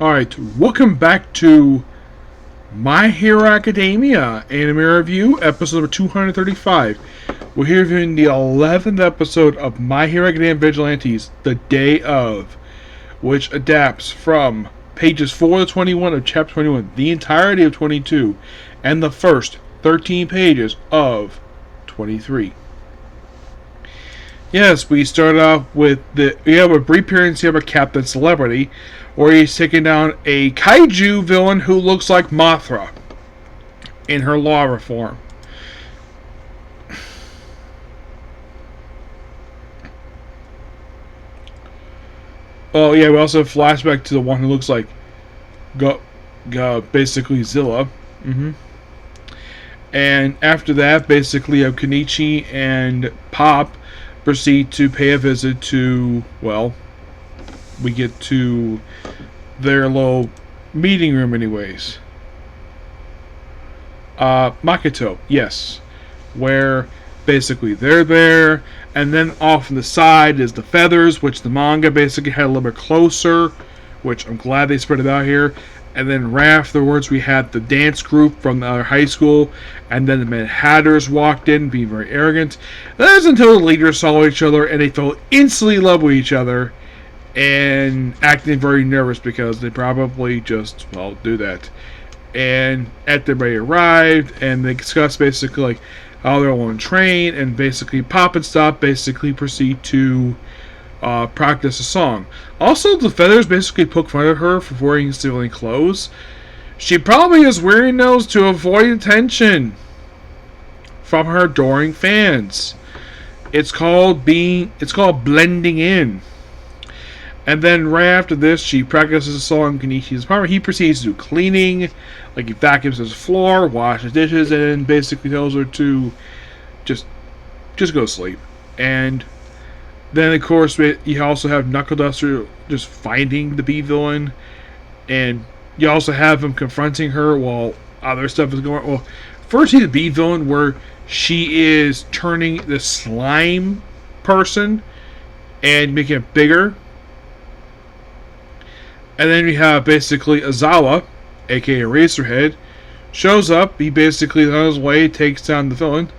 Alright, welcome back to My Hero Academia Anime Review, episode number 235. We're here reviewing the 11th episode of My Hero Academia Vigilantes, The Day Of, which adapts from pages 4 to 21 of chapter 21, the entirety of 22, and the first 13 pages of 23. Yes, we start off with we have a brief appearance here of Captain Celebrity, where he's taking down a kaiju villain who looks like Mothra in her lava form. Oh yeah, we also have flashback to the one who looks like basically Zilla. And after that, basically, Kenichi and Pop proceed to pay a visit to, well, we get to their little meeting room anyways. Makoto, yes. Where basically they're there, and then off on the side is the feathers, which the manga basically had a little bit closer, which I'm glad they spread it out here. And then right afterwards we had the dance group from the other high school, and then the Mad Hatters walked in, being very arrogant. That was until the leaders saw each other and they fell instantly in love with each other, and acting very nervous because they probably just, well, do that. And after everybody arrived, and they discussed basically like how they're on train, and basically Pop and Stop basically proceed to practice a song. Also, the feathers basically poke fun at her for wearing civilian clothes. She probably is wearing those to avoid attention from her adoring fans. It's called blending in. And then right after this, she practices a song in Kenichi's apartment. He proceeds to do cleaning, like he vacuums his floor, washes dishes, and basically tells her to just go to sleep. And then, of course, you also have Knuckle Duster just finding the B-villain, and you also have him confronting her while other stuff is going on. Well, first, you see the B-villain where she is turning the slime person and making it bigger. And then we have basically Azawa, aka Eraserhead, shows up. He basically, on his way, takes down the villain.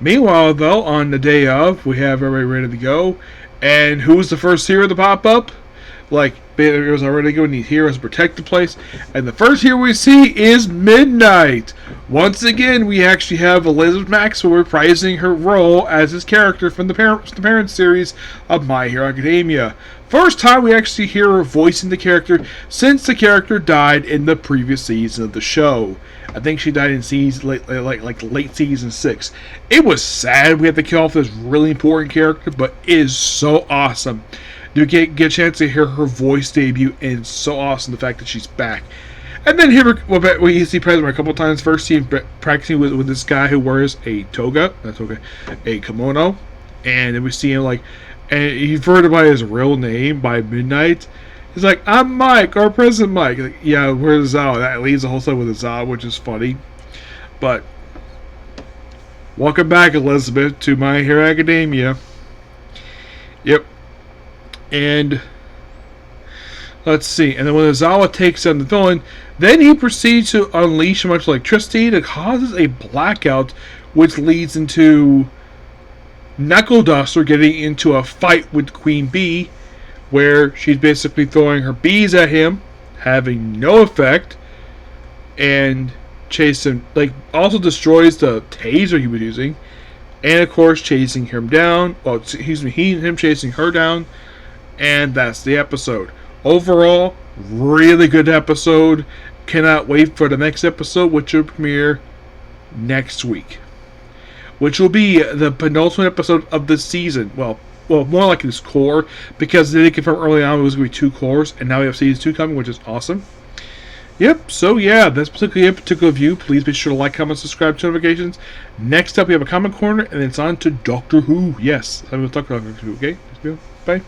Meanwhile, though, on the day of, we have everybody ready to go. And who's the first hero to pop up? Like, it was already going, these heroes protect the place. And the first hero we see is Midnight. Once again, we actually have Elizabeth Maxwell reprising her role as his character from the parent series of My Hero Academia. First time we actually hear her voicing the character since the character died in the previous season of the show. I think she died in late season 6. It was sad we had to kill off this really important character, but it is so awesome. You get a chance to hear her voice debut, and it's so awesome the fact that she's back. And then we see President a couple times. First, see him practicing with this guy who wears a a kimono, and then we see him and you've heard by his real name by Midnight. He's like, I'm Mike, or President Mike. Like, yeah, where's Zao? That leaves the whole stuff with Zao, which is funny. But welcome back, Elizabeth, to My Hero Academia. Yep. And let's see. And then when Azawa takes down the villain, then he proceeds to unleash much electricity that causes a blackout, which leads into Knuckle Duster getting into a fight with Queen Bee, where she's basically throwing her bees at him, having no effect, and also destroys the taser he was using, and of course chasing him down. Him chasing her down, and that's the episode. Overall, really good episode. Cannot wait for the next episode, which will premiere next week, which will be the penultimate episode of the season. Well, more like this core, because they did confirm early on it was going to be 2 cores, and now we have season 2 coming, which is awesome. Yep, so yeah, that's particularly a particular view. Please be sure to like, comment, subscribe to notifications. Next up, we have a comment corner, and it's on to Doctor Who. Yes, I'm going to talk about Doctor Who, okay? Bye.